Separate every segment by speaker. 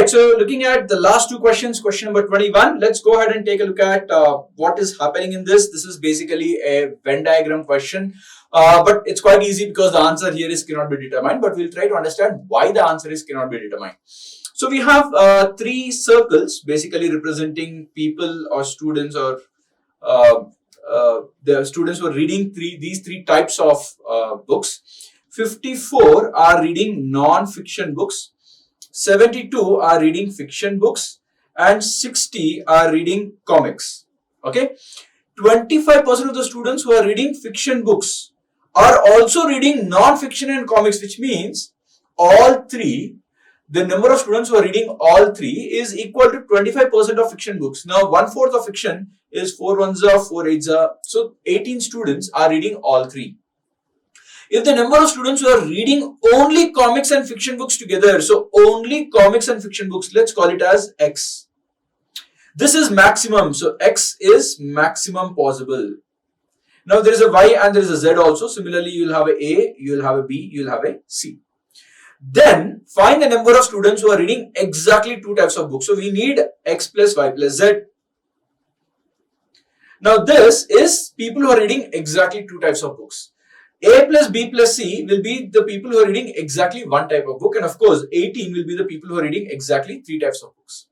Speaker 1: Alright, so looking at the last two questions, question number 21, let's go ahead and take a look at what is happening in this. This is basically a Venn diagram question, but it's quite easy because the answer here is cannot be determined, but we'll try to understand why the answer is cannot be determined. So we have three circles basically representing people or students or the students who are reading these three types of books. 54 are reading non-fiction books, 72 are reading fiction books, and 60 are reading comics. Okay, 25% of the students who are reading fiction books are also reading non-fiction and comics, which means all three, the number of students who are reading all three is equal to 25% of fiction books. Now 1/4 of fiction is 4 ones are 4 8s are, so 18 students are reading all three. If the number of students who are reading only comics and fiction books together, so only comics and fiction books, let's call it as X. This is maximum, so X is maximum possible. Now there is a Y and there is a Z also. Similarly, you will have a, you will have a B, you will have a C. Then find the number of students who are reading exactly two types of books. So we need X plus Y plus Z. Now this is people who are reading exactly two types of books. A plus B plus C will be the people who are reading exactly one type of book, and of course 18 will be the people who are reading exactly three types of books.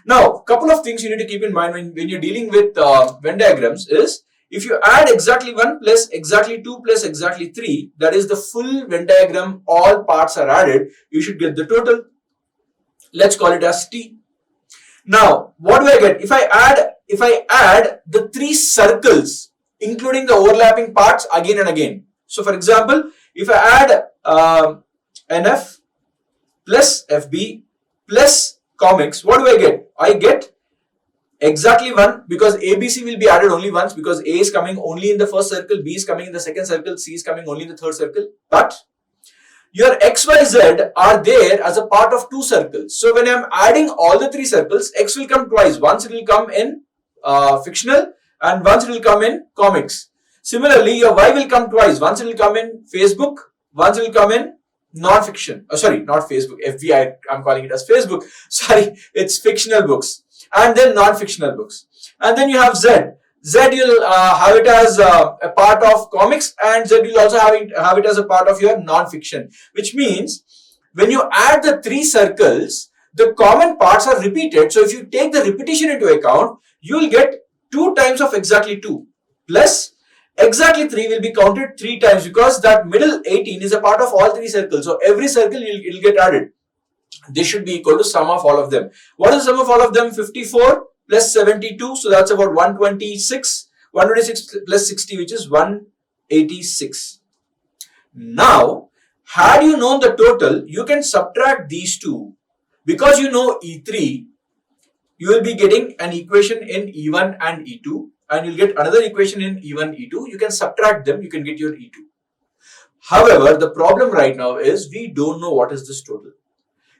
Speaker 1: Now, couple of things you need to keep in mind when you're dealing with Venn diagrams is, if you add exactly 1 plus exactly 2 plus exactly 3, that is the full Venn diagram, all parts are added, you should get the total. Let's call it as T. Now, what do I get? If I add the three circles, including the overlapping parts again and again. So, for example, if I add NF plus FB plus comics, what do I get? I get exactly 1, because ABC will be added only once, because A is coming only in the first circle, B is coming in the second circle, C is coming only in the third circle. But your XYZ are there as a part of two circles. So when I am adding all the three circles, X will come twice. Once it will come in fictional and once it will come in comics. Similarly, your Y will come twice. Once it will come in Facebook, once it will come in non-fiction. Sorry, not Facebook, FB, I'm calling it as Facebook. Sorry, it's fictional books. And then non-fictional books. And then you have Z. Z, you'll have it as a part of comics, and Z will also have it as a part of your non-fiction. Which means, when you add the three circles, the common parts are repeated. So if you take the repetition into account, you will get 2 times of exactly 2 plus exactly 3 will be counted 3 times, because that middle 18 is a part of all three circles. So every circle it will get added. This should be equal to sum of all of them. What is the sum of all of them? 54 plus 72. So that's about 126. 126 plus 60, which is 186. Now, had you known the total, you can subtract these two. Because you know E3, you will be getting an equation in E1 and E2. And you'll get another equation in E1, E2. You can subtract them, you can get your E2. However, the problem right now is we don't know what is this total.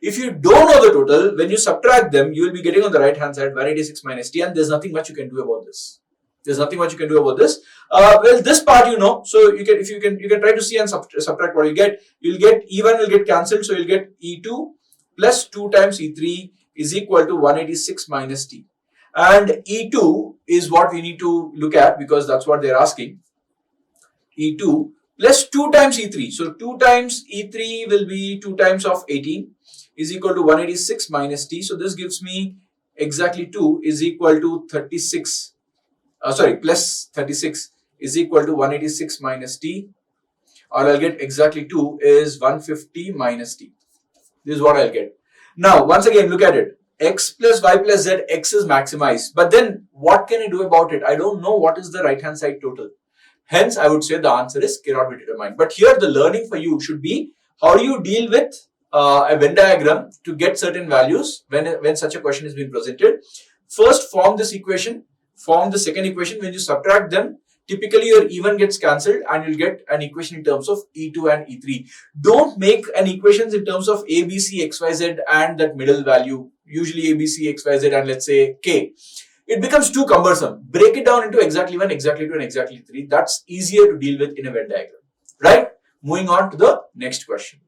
Speaker 1: If you don't know the total, when you subtract them, you will be getting on the right hand side 186 minus T, and there's nothing much you can do about this. There's nothing much you can do about this. Well, this part you know, so you can try to see and subtract what you get. You'll get E1 will get cancelled, so you'll get E2 plus 2 times E3 is equal to 186 minus T. And E2 is what we need to look at, because that's what they're asking. E2 plus 2 times E3. So 2 times E3 will be 2 times of 18 is equal to 186 minus T. So this gives me exactly 2 is equal to 36. Plus 36 is equal to 186 minus T. Or I'll get exactly 2 is 150 minus T. This is what I'll get. Now, once again, look at it. X plus Y plus Z, X is maximized. But then what can I do about it? I don't know what is the right hand side total. Hence, I would say the answer is cannot be determined. But here the learning for you should be, how do you deal with a Venn diagram to get certain values when such a question is being presented. First, form this equation, form the second equation. When you subtract them, typically your E1 gets cancelled and you'll get an equation in terms of E2 and E3. Don't make an equations in terms of A, B, C, X, Y, Z and that middle value, usually A, B, C, X, Y, Z and let's say K. It becomes too cumbersome. Break it down into exactly 1, exactly 2 and exactly 3. That's easier to deal with in a Venn diagram, right? Moving on to the next question.